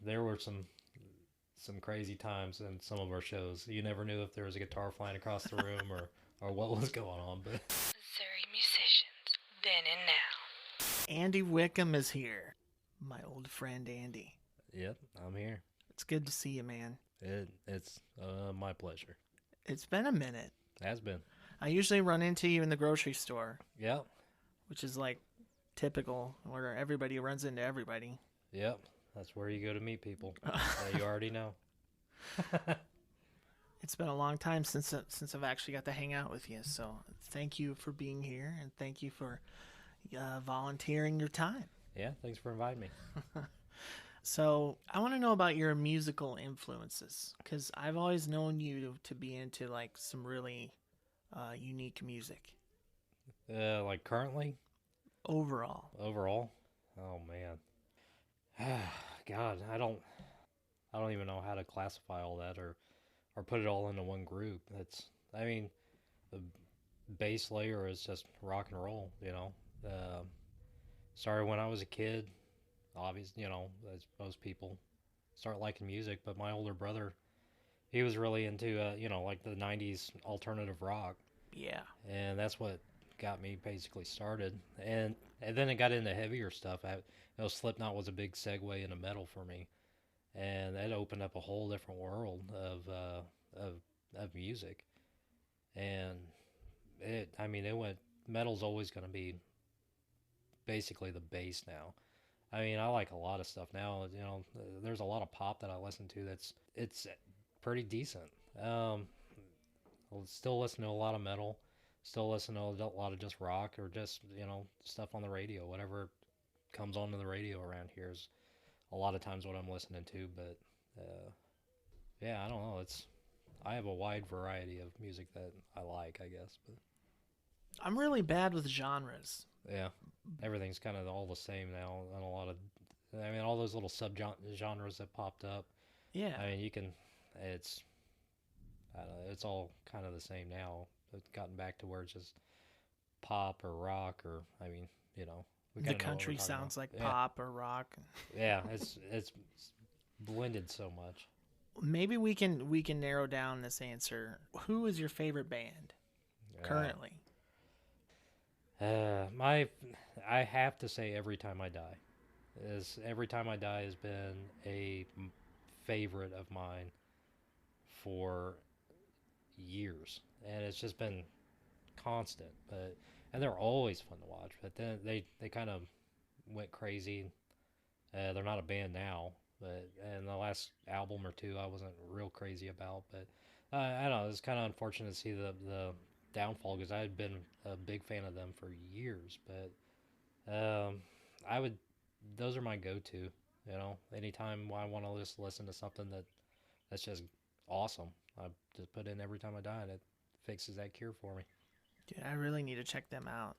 there were some crazy times in some of our shows. You never knew if there was a guitar flying across the room or what was going on. But Missouri musicians, then and now. Andy Wickham is here. My old friend Andy. yep, I'm here. It's good to see you, man. It's my pleasure. It's been a minute. Has been. I usually run into you in the grocery store, Yep, which is like typical, where everybody runs into everybody. yep. That's where you go to meet people. You already know. It's been a long time since I've actually got to hang out with you. So thank you for being here, and thank you for volunteering your time. Yeah, thanks for inviting me. So I want to know about your musical influences, because I've always known you to be into like some really unique music. Like currently, Overall. overall, oh man, God, I don't even know how to classify all that or put it all into one group. I mean, the base layer is just rock and roll. Started when I was a kid. Obviously, as most people start liking music. But my older brother, he was really into, like the '90s alternative rock, Yeah. and that's what got me basically started. And then it got into heavier stuff. Slipknot was a big segue into metal for me, and that opened up a whole different world of music. And it went. Metal's always going to be basically the base now. I mean, I like a lot of stuff now. There's a lot of pop that I listen to it's pretty decent. I'll still listen to a lot of metal. Still listen to a lot of just rock or just stuff on the radio. Whatever comes onto the radio around here is a lot of times what I'm listening to. But yeah, I don't know. I have a wide variety of music that I like, I guess. But I'm really bad with genres. yeah, everything's kind of all the same now, and all those little genres that popped up. Yeah. I mean, it's, I don't know, it's all kind of the same now. It's gotten back to where it's just pop or rock, or we The kind of know what we're country talking sounds about. like Yeah, pop or rock. yeah, it's blended so much. Maybe we can narrow down this answer. Who is your favorite band currently? I have to say, Every Time I Die. Every Time I Die has been a favorite of mine for years, and it's just been constant. And they're always fun to watch. But then they kind of went crazy. They're not a band now, but and the last album or two I wasn't real crazy about. But I don't know. It's kind of unfortunate to see the downfall because I had been a big fan of them for years. But I would. Those are my go-to. Anytime I want to just listen to something that's just awesome, I just put in Every Time I Die, and it fixes that cure for me. Dude, I really need to check them out.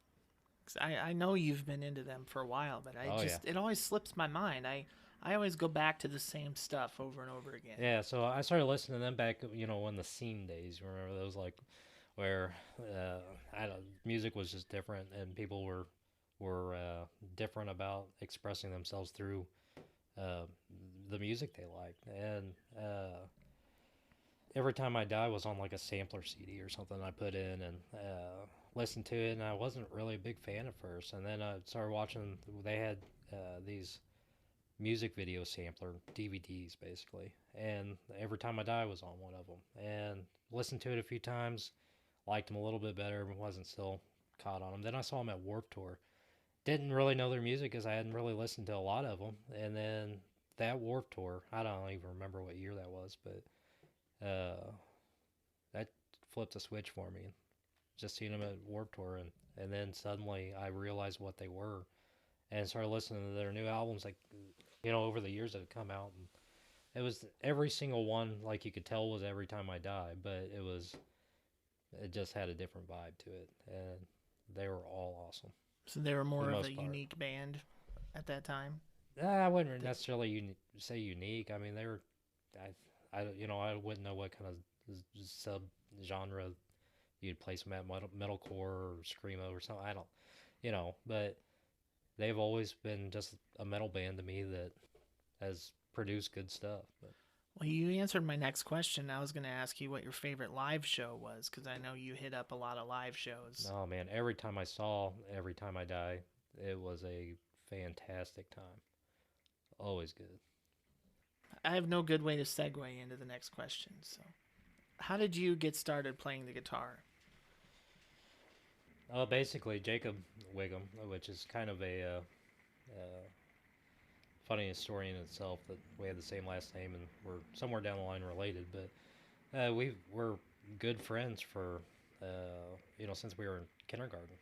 'Cause I know you've been into them for a while, but Yeah. it always slips my mind. I always go back to the same stuff over and over again. Yeah, so I started listening to them back, when the scene days. Remember those, like, where I don't, music was just different, and people were different about expressing themselves through uh, the music they liked. And Every Time I Die was on like a sampler CD or something I put in and listened to it, and I wasn't really a big fan at first. And then I started watching. They had these music video sampler DVDs basically, and Every Time I Die was on one of them. And listened to it a few times, liked them a little bit better, but wasn't still caught on them. Then I saw them at Warped Tour. Didn't really know their music because I hadn't really listened to a lot of them. And then that Warped Tour, I don't even remember what year that was, but that flipped a switch for me. Just seeing them at Warped Tour, and then suddenly I realized what they were, and started listening to their new albums, like over the years that had come out, and it was every single one, like you could tell, was Every Time I Die, but it just had a different vibe to it, and they were all awesome. So they were more For the of a most part. unique band at that time. I wouldn't necessarily say unique. I mean, they were, I wouldn't know what kind of sub genre you'd place them at, metalcore or screamo or something. I don't, but they've always been just a metal band to me that has produce good stuff. But Well, you answered my next question. I was going to ask you what your favorite live show was because I know you hit up a lot of live shows. oh man, every time I saw Every Time I Die, it was a fantastic time. Always good. I have no good way to segue into the next question. So, how did you get started playing the guitar? Basically Jacob Wickham, which is kind of a funny story in itself that we had the same last name and we're somewhere down the line related. But we were good friends for since we were in kindergarten,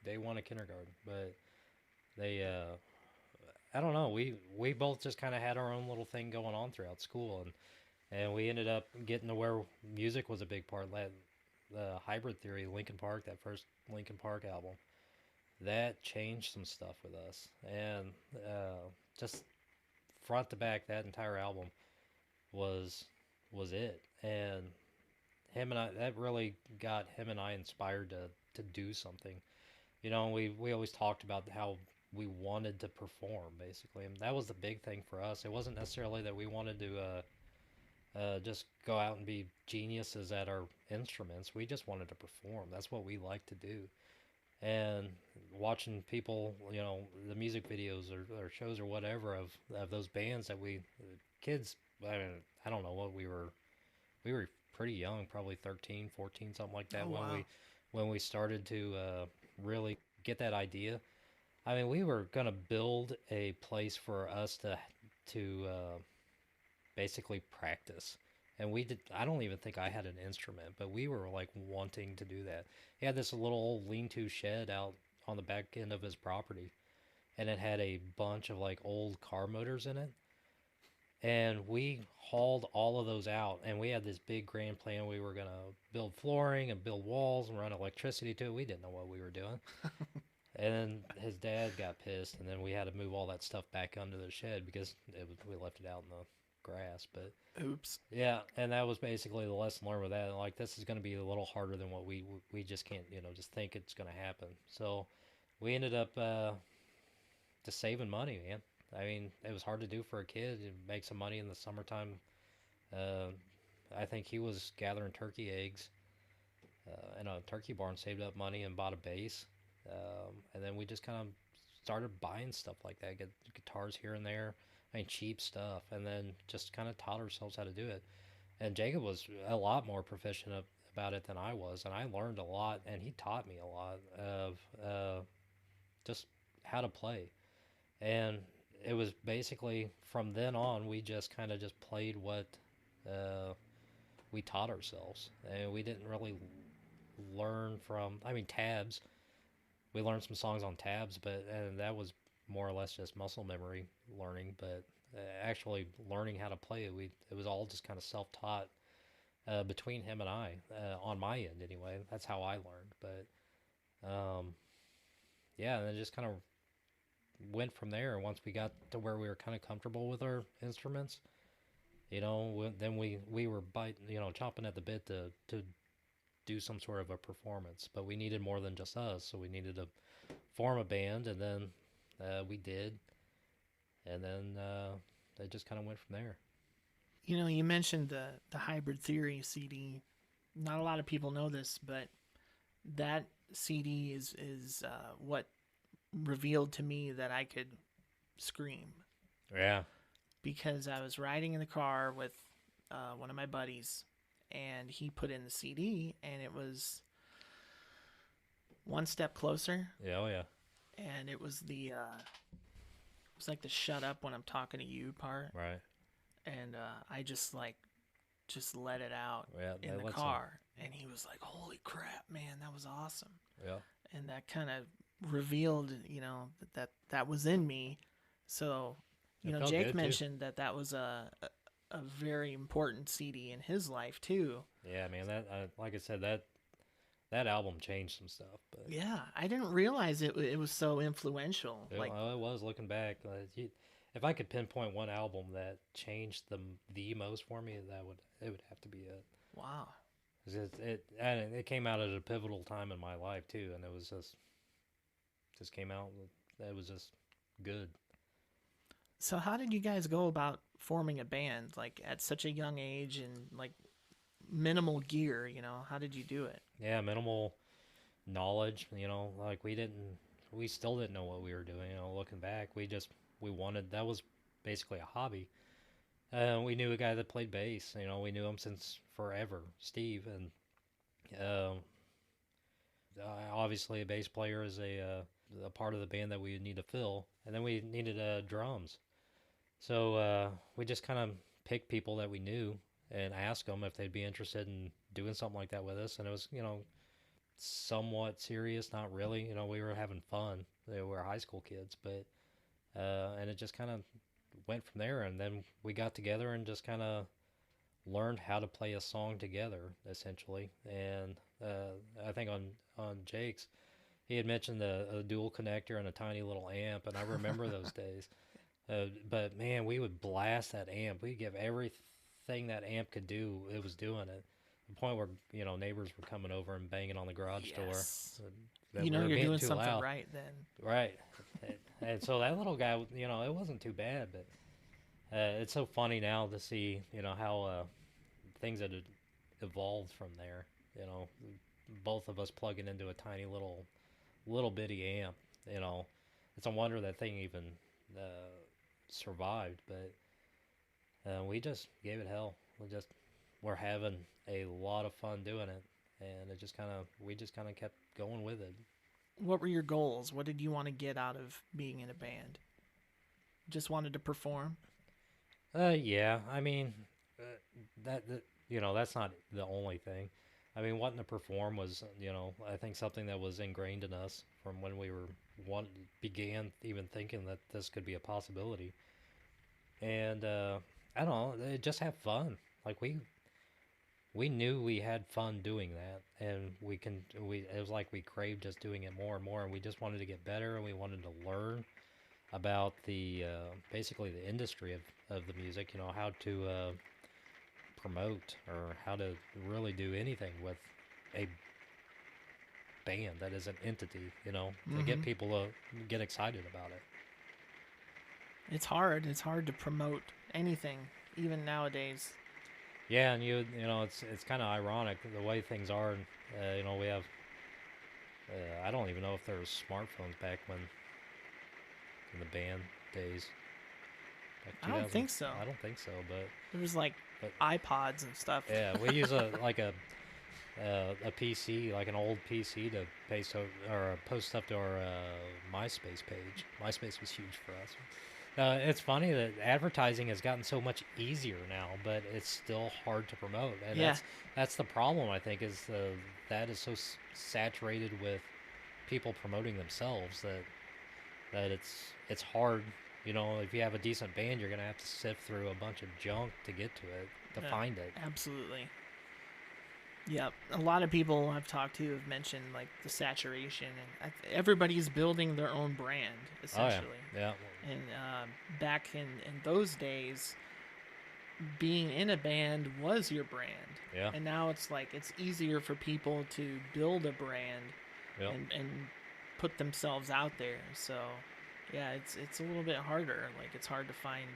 day one of kindergarten. But they I don't know, we both just kind of had our own little thing going on throughout school, and we ended up getting to where music was a big part. The Hybrid Theory, Linkin Park, that first Linkin Park album, that changed some stuff with us, and just front to back, that entire album was it. And him and I, that really got him and I inspired to do something. We always talked about how we wanted to perform, basically, and that was the big thing for us. It wasn't necessarily that we wanted to just go out and be geniuses at our instruments. We just wanted to perform. That's what we like to do. And watching people, the music videos or shows or whatever of those bands that kids, I mean, I don't know what we were pretty young, probably 13, 14, something like that, Oh, wow. when we started to really get that idea. I mean, we were gonna build a place for us to basically practice, and we did. I don't even think I had an instrument, but we were like wanting to do that. He had this little old lean-to shed out on the back end of his property, and it had a bunch of like old car motors in it, and we hauled all of those out, and we had this big grand plan. We were gonna build flooring and build walls and run electricity to it. We didn't know what we were doing. And then his dad got pissed, and then we had to move all that stuff back under the shed because we left it out in the grass. But Oops. yeah, and that was basically the lesson learned with that. Like, this is going to be a little harder than what we just can't, just think it's going to happen. So we ended up just saving money, man. I mean, it was hard to do for a kid to make some money in the summertime. Uh, I think he was gathering turkey eggs in a turkey barn, saved up money, and bought a bass. And then we just kind of started buying stuff like that, get guitars here and there. I mean, cheap stuff, and then just kind of taught ourselves how to do it. And Jacob was a lot more proficient about it than I was, and I learned a lot, and he taught me a lot of just how to play. And it was basically from then on, we just kind of just played what we taught ourselves, and we didn't really learn from. I mean, tabs. We learned some songs on tabs, and that was more or less just muscle memory learning. But actually learning how to play it, it was all just kind of self-taught between him and I, on my end anyway. That's how I learned. But yeah, and then just kind of went from there. Once we got to where we were kind of comfortable with our instruments, then we were chomping at the bit to do some sort of a performance. But we needed more than just us, so we needed to form a band, and then we did, and then it just kind of went from there. You mentioned the Hybrid Theory CD. Not a lot of people know this, but that CD is what revealed to me that I could scream. Yeah. Because I was riding in the car with one of my buddies, and he put in the CD, and it was One Step Closer. Yeah, oh yeah. And it was like the shut up when I'm talking to you part. Right. And I just let it out in the car. And he was like, holy crap, man, that was awesome. Yeah. And that kind of revealed, that was in me. So, Jake mentioned that was a very important CD in his life too. Yeah, man, that like I said, that album changed some stuff. But yeah, I didn't realize it was so influential. It was, looking back. If I could pinpoint one album that changed the most for me, it would have to be it. Wow. It came out at a pivotal time in my life too, and it was just came out. It was just good. So how did you guys go about forming a band like at such a young age and like minimal gear, How did you do it? Yeah, minimal knowledge. Like we still didn't know what we were doing. Looking back, we wanted that was basically a hobby. We knew a guy that played bass. We knew him since forever, Steve, and um, obviously a bass player is a part of the band that we need to fill, and then we needed drums. So we just kind of picked people that we knew and asked them if they'd be interested in doing something like that with us, and it was somewhat serious, not really. We were having fun. We were high school kids, but and it just kind of went from there, and then we got together and just kind of learned how to play a song together, essentially. And I think on Jake's, he had mentioned a dual connector and a tiny little amp, and I remember those days. But man, we would blast that amp. We'd give everything that amp could do. It was doing it. The point where neighbors were coming over and banging on the garage door. Yes. That You we know were you're being doing too something loud. right then. Right. And so that little guy, it wasn't too bad, but it's so funny now to see, how things had evolved from there. You know, both of us plugging into a tiny little bitty amp. You know, it's a wonder that thing even survived. But we just gave it hell. We're having a lot of fun doing it, and we just kind of kept going with it. What were your goals? What did you want to get out of being in a band? Just wanted to perform? Yeah. I mean, uh, that's not the only thing. I mean, wanting to perform was, I think something that was ingrained in us from when we began even thinking that this could be a possibility. And I don't know, just have fun. Like we knew we had fun doing that, and we it was like we craved just doing it more and more, and we just wanted to get better, and we wanted to learn about the basically the industry of the music. How to promote or how to really do anything with a band that is an entity. To get Mm-hmm. people to get excited about it. It's hard. It's hard to promote anything, even nowadays. Yeah, and it's kind of ironic the way things are. We have I don't even know if there was smartphones back when in the band days. Like I don't 2000, think so. I don't think so, but There was like but iPods and stuff. yeah, we use a PC, like an old PC, to post stuff to our MySpace page. MySpace was huge for us. It's funny that advertising has gotten so much easier now, but it's still hard to promote, and Yeah. that's the problem. I think is that is so saturated with people promoting themselves that it's hard. If you have a decent band, you're gonna have to sift through a bunch of junk to get to it, to Yeah, find it. absolutely. Yeah, a lot of people I've talked to have mentioned like the saturation, and everybody's building their own brand Oh yeah, essentially. yeah, And back in those days, being in a band was your brand, yeah, and now it's like it's easier for people to build a brand yeah. and put themselves out there. So yeah, it's a little bit harder. Like it's hard to find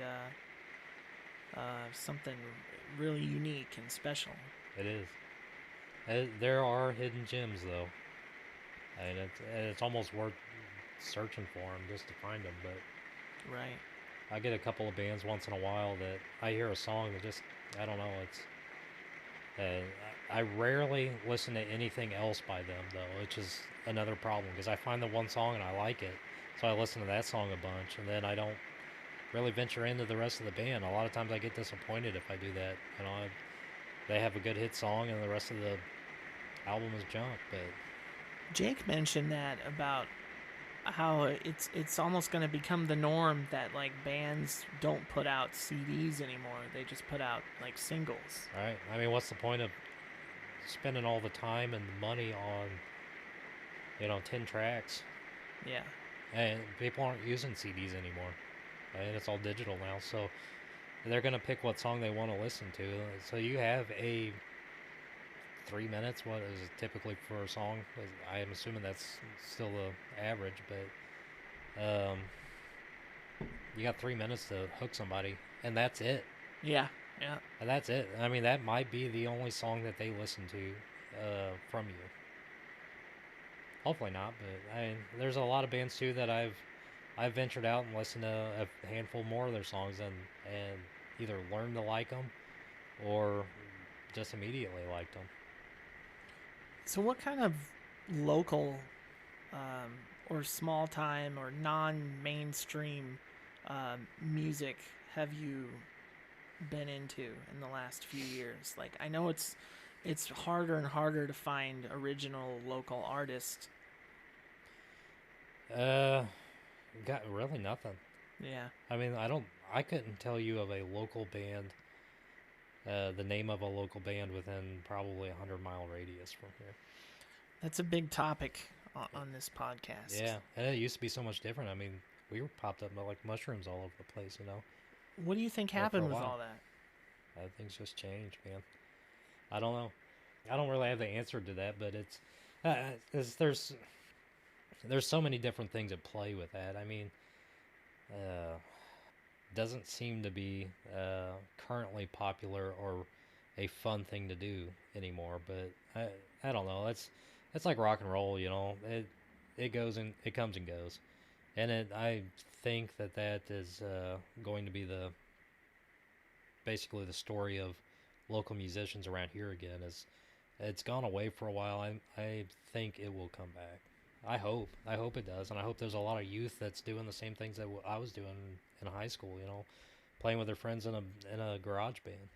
something really unique and special. It is. There are hidden gems though, and it's almost worth searching for them just to find them. But Right. I get a couple of bands once in a while that I hear a song that just I don't know. It's I rarely listen to anything else by them though, which is another problem because I find the one song and I like it, so I listen to that song a bunch, and then I don't really venture into the rest of the band. A lot of times I get disappointed if I do that. They have a good hit song and the rest of the album is junk, but Jake mentioned that about how it's almost going to become the norm that like bands don't put out CDs anymore. They just put out like singles. all right. I mean, what's the point of spending all the time and money on 10 tracks? Yeah. And people aren't using CDs anymore, and it's all digital now, so they're gonna pick what song they want to listen to. So you have a 3 minutes. What is it typically for a song? I am assuming that's still the average, but you got 3 minutes to hook somebody, and that's it. Yeah, yeah. And that's it. I mean, that might be the only song that they listen to from you. Hopefully not, but there's a lot of bands too that I've ventured out and listened to a handful more of their songs and either learned to like them or just immediately liked them. So, what kind of local or small time or non mainstream music have you been into in the last few years? Like, I know it's harder and harder to find original local artists. Got really nothing. Yeah. I mean, I couldn't tell you of a local band, the name of a local band within probably 100-mile radius from here. That's a big topic on this podcast. Yeah, and it used to be so much different. I mean, we were popped up like mushrooms all over the place, you know. What do you think Well, for a happened with while. all that? Things just changed, man. I don't know. I don't really have the answer to that, but there's so many different things at play with that. I mean, doesn't seem to be currently popular or a fun thing to do anymore. But I don't know. It's like rock and roll, you know. It goes and it comes and goes, and I think that is going to be basically the story of local musicians around here again. Is it's gone away for a while. I think it will come back. I hope it does, and I hope there's a lot of youth that's doing the same things that I was doing in high school. You know, playing with their friends in a garage band.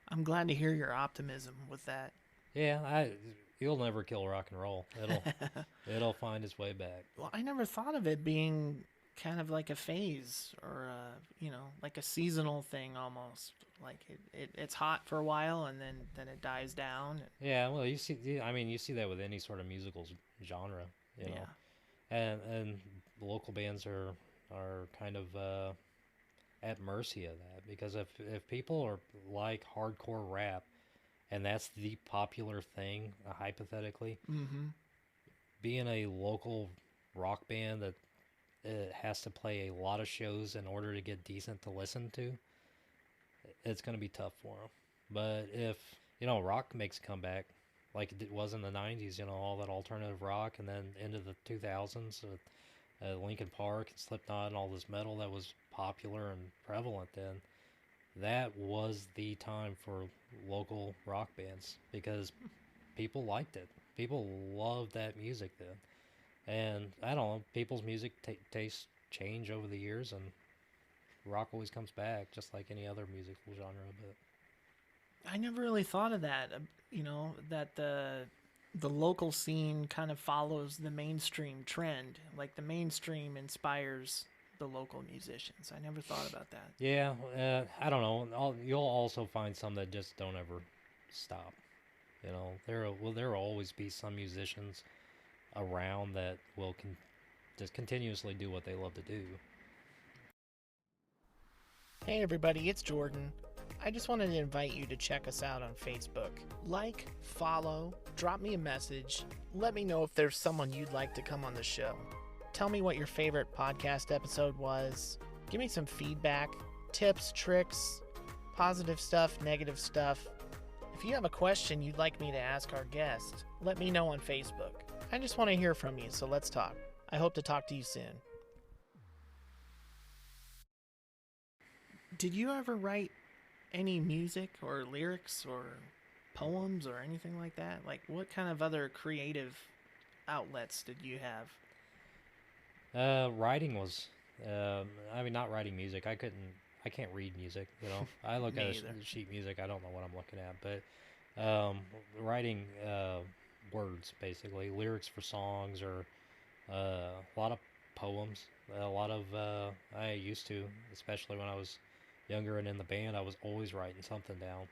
I'm glad to hear your optimism with that. Yeah, you'll never kill rock and roll. It'll find its way back. Well, I never thought of it being kind of like a phase or like a seasonal thing almost. Like it's hot for a while and then it dies down. Yeah, well, you see that with any sort of musical genre, you know. Yeah. And local bands are kind of at mercy of that, because if people are like hardcore rap and that's the popular thing, hypothetically, Mm-hmm. being a local rock band that has to play a lot of shows in order to get decent to listen to, it's going to be tough for them. But if, rock makes a comeback like it was in the 90s, all that alternative rock, and then into the 2000s, Linkin Park and Slipknot and all this metal that was popular and prevalent then, that was the time for local rock bands because people liked it. People loved that music then. And I don't know, people's music tastes change over the years, and rock always comes back, just like any other musical genre. But I never really thought of that. That the local scene kind of follows the mainstream trend. Like the mainstream inspires the local musicians. I never thought about that. yeah, I don't know. You'll also find some that just don't ever stop. There will always be some musicians around that will just continuously do what they love to do. Hey everybody, it's Jordan. I just wanted to invite you to check us out on Facebook. Like, follow, drop me a message. Let me know if there's someone you'd like to come on the show. Tell me what your favorite podcast episode was. Give me some feedback, tips, tricks, positive stuff, negative stuff. If you have a question you'd like me to ask our guest, let me know on Facebook. I just want to hear from you, so let's talk. I hope to talk to you soon. Did you ever write any music or lyrics or poems or anything like that? Like, what kind of other creative outlets did you have? Writing was, not writing music. I can't read music, I look at sheet music, I don't know what I'm looking at, but writing words, basically, lyrics for songs, or a lot of poems, a lot of, I used to, especially when I was younger and in the band, I was always writing something down.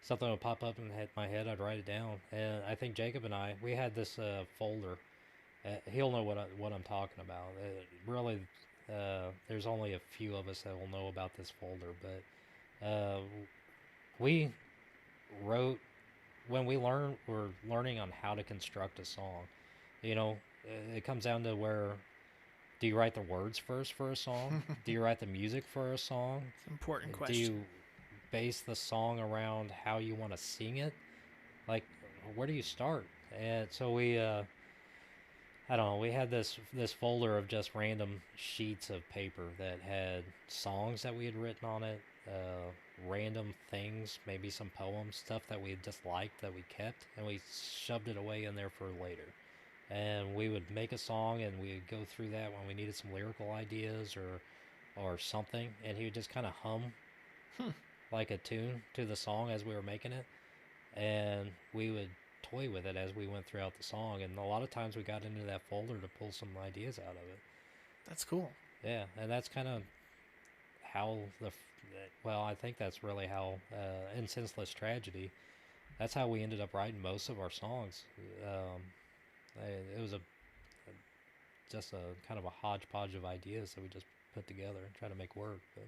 Something would pop up in my head, I'd write it down. And I think Jacob and we had this folder. He'll know what I'm talking about. Really, there's only a few of us that will know about this folder, but we wrote when we're learning on how to construct a song. It comes down to where Do you write the words first for a song? Do you write the music for a song? It's an important Do question. you base the song around how you want to sing it? Like, where do you start? And so I don't know. We had this folder of just random sheets of paper that had songs that we had written on it, random things, maybe some poems, stuff that we had just liked that we kept, and we shoved it away in there for later. And we would make a song, and we would go through that when we needed some lyrical ideas or something, and he would just kind of hum Hmm. like a tune to the song as we were making it, and we would toy with it as we went throughout the song. And a lot of times we got into that folder to pull some ideas out of it. That's cool. Yeah, and that's kind of how well, I think that's really how in Senseless Tragedy, that's how we ended up writing most of our songs. Um, it was just a kind of a hodgepodge of ideas that we just put together and try to make work. But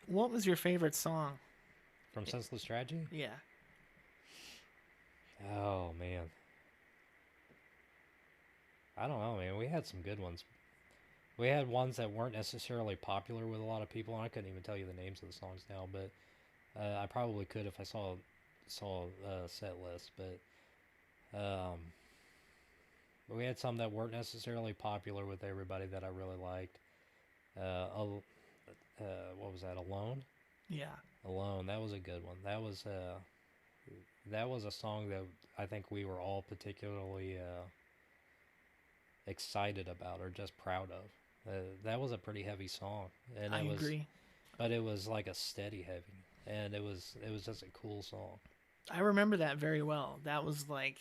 What was your favorite song? from Senseless Tragedy, Yeah. oh man, I don't know, man. We had some good ones. We had ones that weren't necessarily popular with a lot of people, and I couldn't even tell you the names of the songs now, but I probably could if I saw a set list. But we had some that weren't necessarily popular with everybody that I really liked. Uh, what was that? Alone. Yeah. Alone. That was a good one. That was a song that I think we were all particularly excited about or just proud of. That was a pretty heavy song, and I agree. but it was like a steady heavy, and it was just a cool song. I remember that very well. That was like,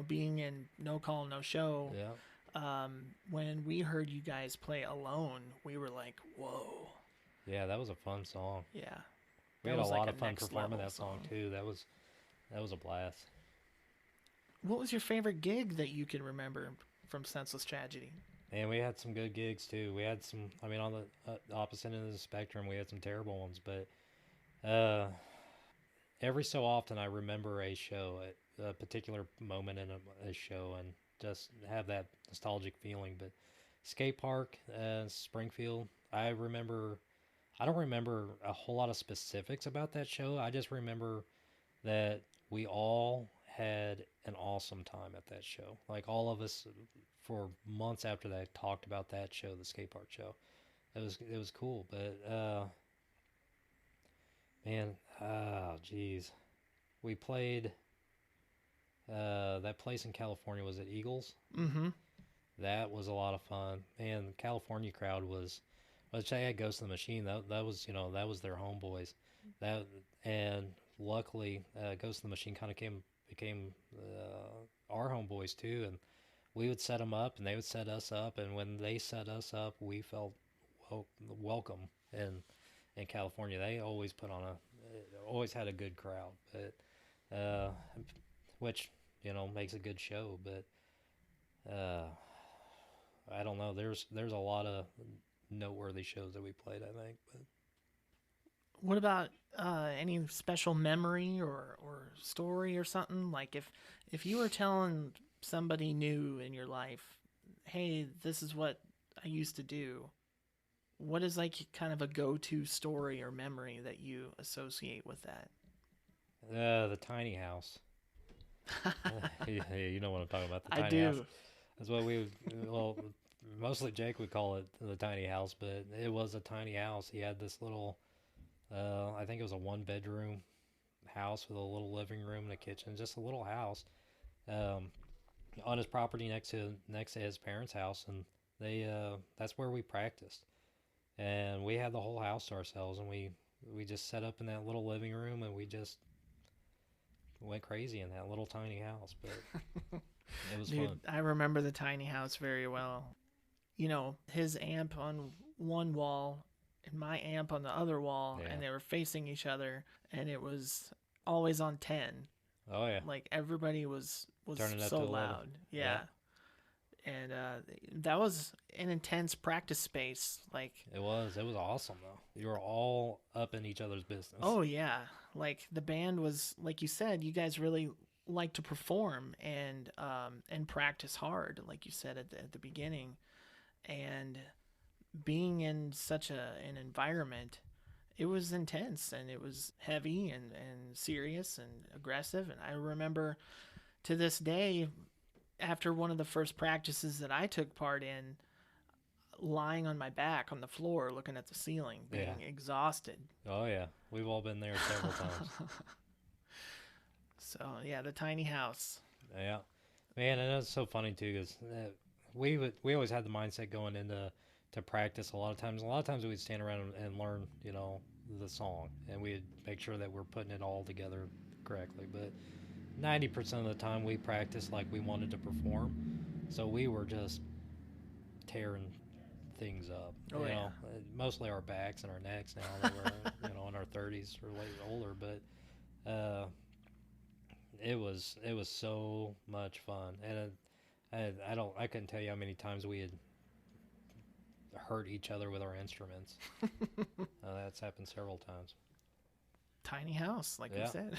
being in No Call, No Show. Yeah, When we heard you guys play Alone, we were like, whoa. yeah, that was a fun song. Yeah. We That had a was like lot a of fun next performing level that song too. That was a blast. What was your favorite gig that you can remember from Senseless Tragedy? And we had some good gigs too. We had some. I mean, on the opposite end of the spectrum, we had some terrible ones. But uh, every so often, I remember a show, a particular moment in a show, and just have that nostalgic feeling. But skate park, Springfield. I remember. I don't remember a whole lot of specifics about that show. I just remember that we all had an awesome time at that show. Like all of us for months after that talked about that show, the skate park show. It was cool, but man, geez, we played that place in California. Was it Eagles? Mm-hmm. That was a lot of fun. And the California crowd was, let's say, had Ghost in the Machine. That was that was their homeboys. That and luckily, Ghost in the Machine kind of became our homeboys too, and we would set them up, and they would set us up, and when they set us up, we felt welcome. In California, they always put on always had a good crowd, but which makes a good show. But I don't know. There's a lot of noteworthy shows that we played, I think. But What about any special memory or story or something? Like if you were telling somebody new in your life, hey, this is what I used to do. What is like kind of a go-to story or memory that you associate with that? the tiny house. Yeah, you know what I'm talking about. The I tiny house. do. That's what we would. Well, mostly Jake would call it the tiny house, but it was a tiny house. He had this little. I think it was a one-bedroom house with a little living room and a kitchen, just a little house, um, on his property next to his parents' house, and that's where we practiced, and we had the whole house to ourselves, and we just set up in that little living room, and we just went crazy in that little tiny house, but it was Dude, fun. I remember the tiny house very well. His amp on one wall and my amp on the other wall, Yeah. and they were facing each other, and it was always on 10. Oh yeah, Like everybody was turning it up so to 11. loud. Yeah. And that was an intense practice space. Like, It was awesome though. You were all up in each other's business. oh yeah, like the band was, like you said, you guys really like to perform and practice hard, like you said at the beginning. and being in such an environment, it was intense and it was heavy and serious and aggressive. And I remember to this day, after one of the first practices that I took part in, lying on my back on the floor looking at the ceiling, being exhausted. Oh, yeah. We've all been there several times. So, yeah, the tiny house. Yeah. Man, and it's so funny, too, because we always had the mindset going into practice a lot of times we'd stand around and learn, the song, and we'd make sure that we're putting it all together correctly. But 90% of the time we practiced like we wanted to perform. So we were just tearing things up. Mostly our backs and our necks now that we're in our 30s or older, but it was so much fun. And I couldn't tell you how many times we had hurt each other with our instruments. That's happened several times. Tiny house, like you said.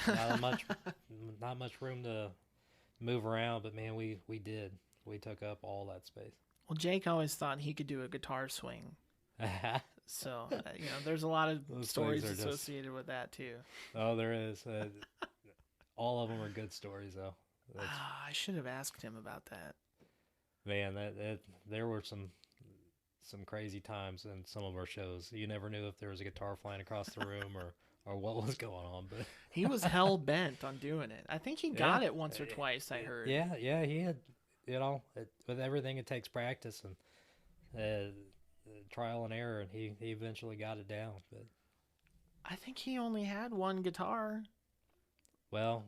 not much room to move around, but man, we took up all that space. Well, Jake always thought he could do a guitar swing. So, there's a lot of stories associated with that, too. Oh, there is. All of them are good stories, though. I should have asked him about that. Man, there were some crazy times in some of our shows. You never knew if there was a guitar flying across the room or what was going on. But he was hell-bent on doing it. I think he got it once or twice, I heard. Yeah, he had... with everything it takes practice and trial and error, and he eventually got it down. But I think he only had one guitar. Well,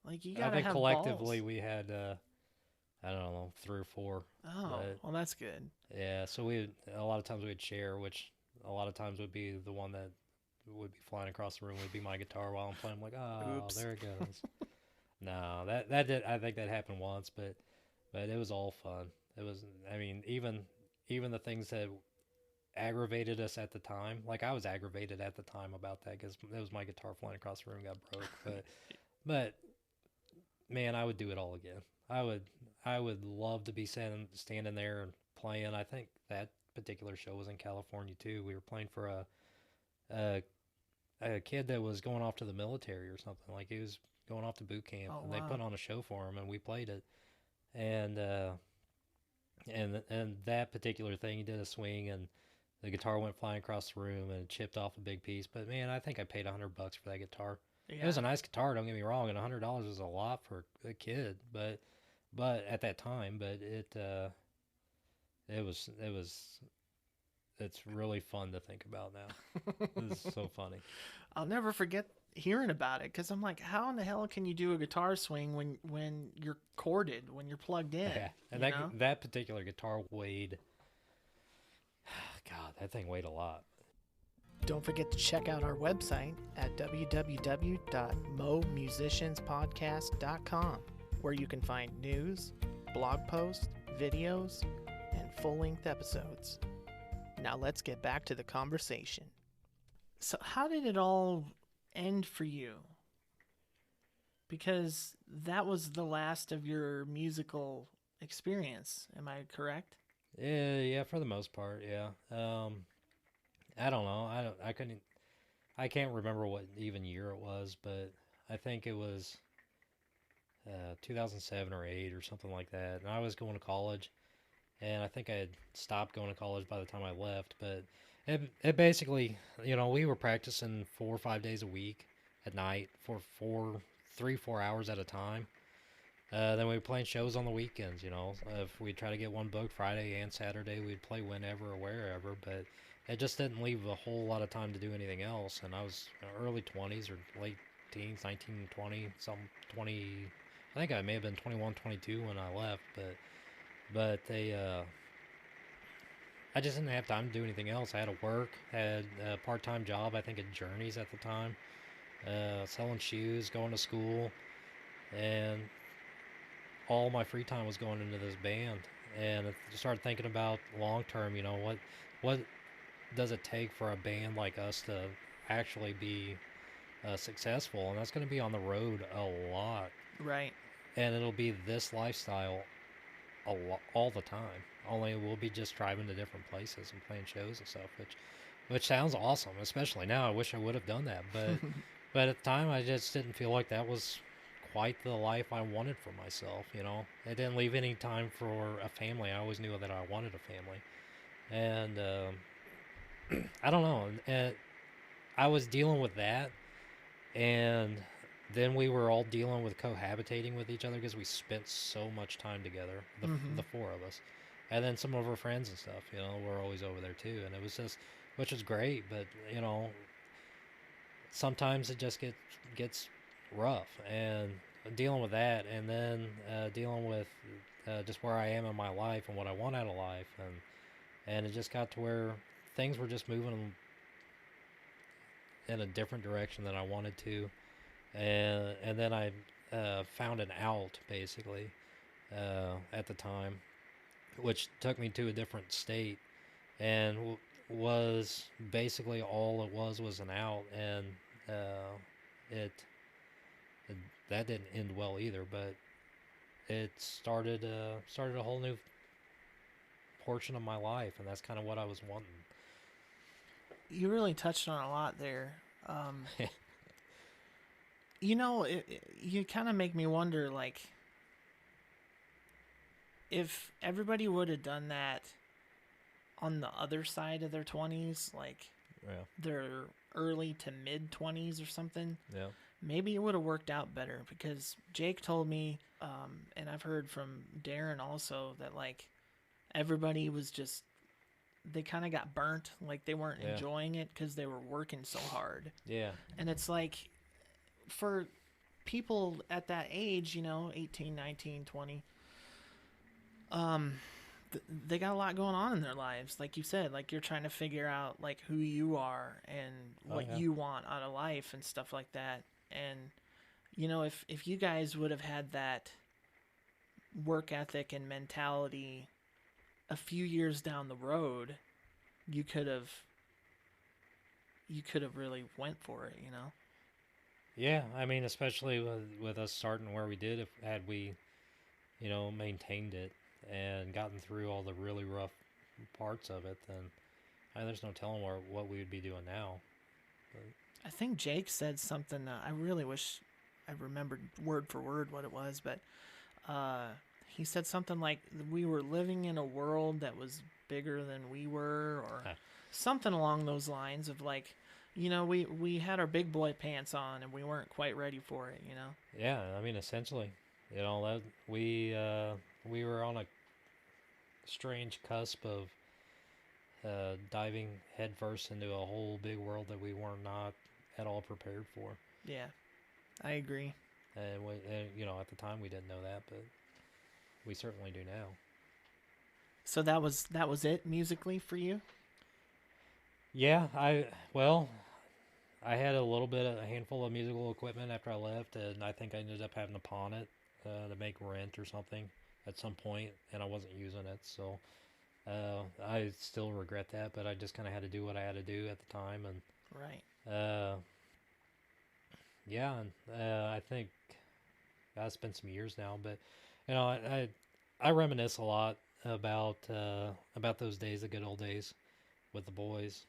like you gotta I think have collectively balls. We had I don't know, 3 or 4. Oh, well, that's good. Yeah, so a lot of times we'd share, which a lot of times would be the one that would be flying across the room would be my guitar while I'm playing. I'm like, oh, Oops. There it goes. No, that did. I think that happened once, but it was all fun. It was, I mean, even the things that aggravated us at the time, like I was aggravated at the time about that because it was my guitar flying across the room got broke. But man, I would do it all again. I would love to be standing there and playing. I think that particular show was in California too. We were playing for a kid that was going off to the military or something. Like he was going off to boot camp, and they put on a show for him, and we played it. And that particular thing, he did a swing, and the guitar went flying across the room, and it chipped off a big piece. But man, I think I paid $100 for that guitar. Yeah. It was a nice guitar, don't get me wrong, and $100 is a lot for a kid, but at that time, but it's really fun to think about now. It's so funny. I'll never forget hearing about it because I'm like, how in the hell can you do a guitar swing when you're corded, when you're plugged in? Yeah, and that particular guitar weighed, God, that thing weighed a lot. Don't forget to check out our website at www.momusicianspodcast.com, where you can find news, blog posts, videos, and full-length episodes. Now let's get back to the conversation. So how did it all end for you? Because that was the last of your musical experience. Am I correct? Yeah, for the most part, yeah. I don't know. I can't remember what even year it was, but I think it was 2007 or 8 or something like that. And I was going to college, and I think I had stopped going to college by the time I left. But it basically, we were practicing 4 or 5 days a week at night for 4 hours at a time. Then we were playing shows on the weekends, If we'd try to get one booked Friday and Saturday, we'd play whenever or wherever, but it just didn't leave a whole lot of time to do anything else. And I was early 20s or late teens, 19, 20, some 20, I think I may have been 21, 22 when I left, but I just didn't have time to do anything else. I had to work, had a part-time job, I think at Journeys at the time, selling shoes, going to school, and all my free time was going into this band. And I started thinking about long-term, what does it take for a band like us to actually be successful? And that's going to be on the road a lot. Right. And it'll be this lifestyle all the time. Only we'll be just driving to different places and playing shows and stuff, which sounds awesome. Especially now, I wish I would have done that, but at the time, I just didn't feel like that was quite the life I wanted for myself. It didn't leave any time for a family. I always knew that I wanted a family, and I don't know. I was dealing with that, and then we were all dealing with cohabitating with each other because we spent so much time together, Mm-hmm. the four of us, and then some of our friends and stuff. Were always over there too, and it was just, which was great, but sometimes it just gets rough, and dealing with that, and then dealing with just where I am in my life and what I want out of life, and it just got to where things were just moving in a different direction than I wanted to, and then I found an out basically at the time, which took me to a different state, and was basically all it was an out, and uh, it, it that didn't end well either, but it started a whole new portion of my life, and that's kind of what I was wanting. You really touched on a lot there. Um, you kind of make me wonder, like, if everybody would have done that on the other side of their 20s, like Yeah, their early to mid 20s or something, yeah, maybe it would have worked out better. Because Jake told me, and I've heard from Darren also, that like everybody was just, they kind of got burnt, like they weren't yeah, enjoying it because they were working so hard. yeah, And it's like, for people at that age, 18, 19, 20, they got a lot going on in their lives. Like you said, like you're trying to figure out like who you are and oh what yeah, you want out of life and stuff like that. And if you guys would have had that work ethic and mentality a few years down the road, you could have really went for it. yeah. I mean, especially with us starting where we did, if had we maintained it and gotten through all the really rough parts of it, then there's no telling what we would be doing now. But, I think Jake said something. I really wish I remembered word for word what it was, but uh, he said something like we were living in a world that was bigger than we were, or huh. something along those lines of like, we had our big boy pants on and we weren't quite ready for it. Yeah, I mean, essentially, that we were on a strange cusp of diving headfirst into a whole big world that we were not at all prepared for. Yeah, I agree. And at the time we didn't know that, but we certainly do now. So that was it musically for you? Yeah, I had a handful of musical equipment after I left, and I think I ended up having to pawn it to make rent or something at some point, and I wasn't using it, so I still regret that, but I just kind of had to do what I had to do at the time, Right. and yeah, and I think it's been some years now, but I reminisce a lot about those days, the good old days with the boys.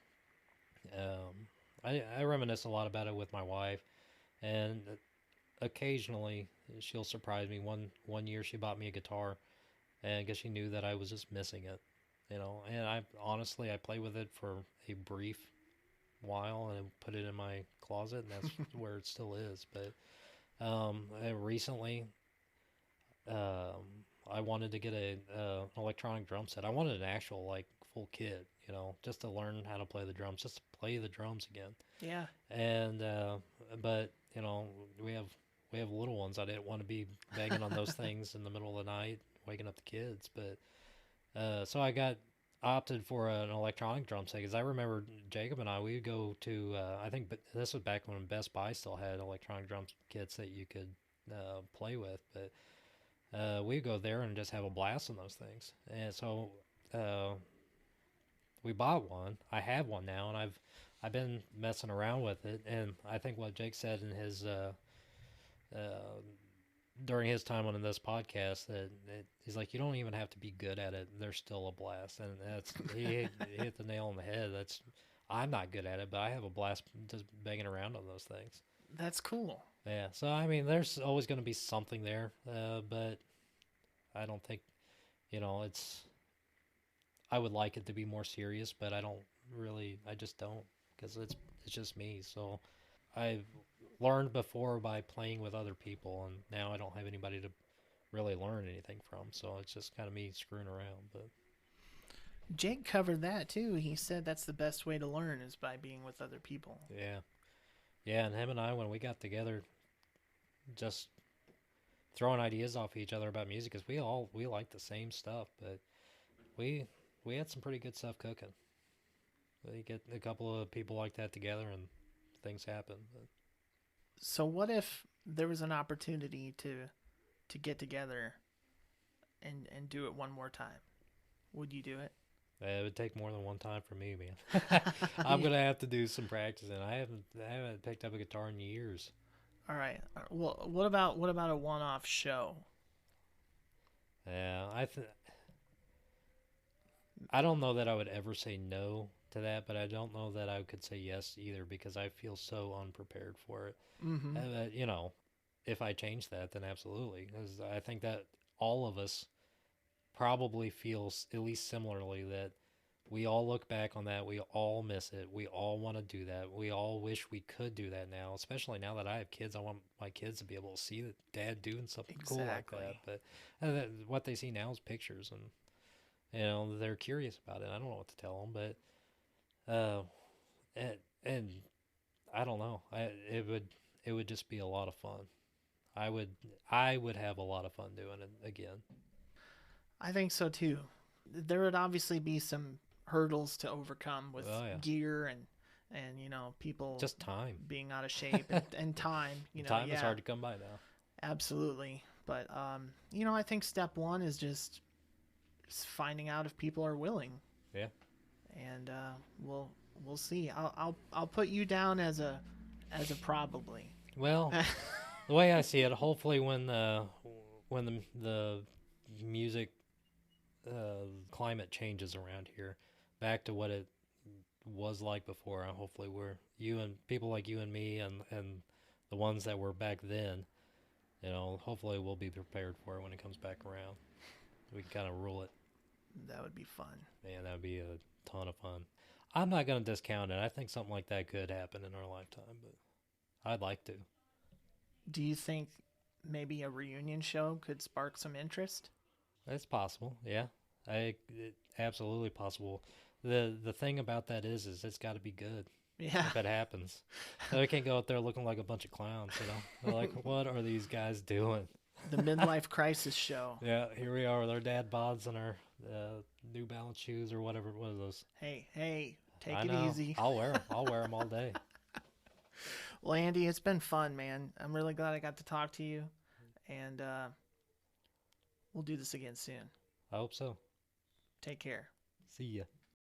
I reminisce a lot about it with my wife, and occasionally she'll surprise me. One year she bought me a guitar, and I guess she knew that I was just missing it, And I played with it for a brief while and put it in my closet, and that's where it still is. But recently, I wanted to get an electronic drum set. I wanted an actual like full kit, just to learn how to play the drums, just to play the drums again. Yeah. And but we have little ones. I didn't want to be banging on those things in the middle of the night, waking up the kids. But so I opted for an electronic drum set because I remember Jacob and we would go to I think this was back when Best Buy still had electronic drum kits that you could play with, but we'd go there and just have a blast on those things. And so we bought one. I have one now, and I've been messing around with it. And I think what Jake said in his during his time on this podcast that he's like, you don't even have to be good at it. There's still a blast, and that's he hit the nail on the head. That's I'm not good at it, but I have a blast just banging around on those things. That's cool. Yeah, so I mean, there's always going to be something there, but I don't think it's. I would like it to be more serious, but I don't really. I just don't because it's just me. So I've learned before by playing with other people, and now I don't have anybody to really learn anything from. So it's just kind of me screwing around. But Jake covered that too. He said that's the best way to learn is by being with other people. yeah, yeah, and him and I, when we got together, just throwing ideas off each other about music, because we like the same stuff, but we we had some pretty good stuff cooking. You get a couple of people like that together, and things happen. But So what if there was an opportunity to get together and do it one more time? Would you do it? it would take more than one time for me, man. I'm gonna have to do some practicing. I haven't picked up a guitar in years. All right. Well, what about a one-off show? Yeah, I don't know that I would ever say no to that, but I don't know that I could say yes either because I feel so unprepared for it. Mm-hmm. If I change that, then absolutely, because I think that all of us probably feels at least similarly that we all look back on that, we all miss it, we all want to do that, we all wish we could do that now. Especially now that I have kids, I want my kids to be able to see that dad doing something cool like that. But what they see now is pictures, and they're curious about it. I don't know what to tell them, but and I don't know. It would just be a lot of fun. I would have a lot of fun doing it again. I think so too. There would obviously be some hurdles to overcome with Oh yeah, gear and people just time. being out of shape and time. Time is yeah, hard to come by now. absolutely. But I think step one is just finding out if people are willing, Yeah. and we'll see. I'll put you down as a probably. Well, the way I see it, hopefully when the music climate changes around here back to what it was like before, hopefully we're you and people like you and me and the ones that were back then, hopefully we'll be prepared for it when it comes back around. We can kind of rule it. That would be fun. Man, that would be a ton of fun. I'm not going to discount it. I think something like that could happen in our lifetime, but I'd like to. Do you think maybe a reunion show could spark some interest? It's possible, yeah. Absolutely possible. The thing about that is it's got to be good Yeah. if it happens. They can't go out there looking like a bunch of clowns, They're like, what are these guys doing? The midlife crisis show. Yeah, here we are with our dad bods and our New Balance shoes or whatever. What are those? Hey, take I it know. easy. I'll wear them. I'll wear them all day. Well, Andy, it's been fun, man. I'm really glad I got to talk to you, and we'll do this again soon. I hope so. Take care. See ya.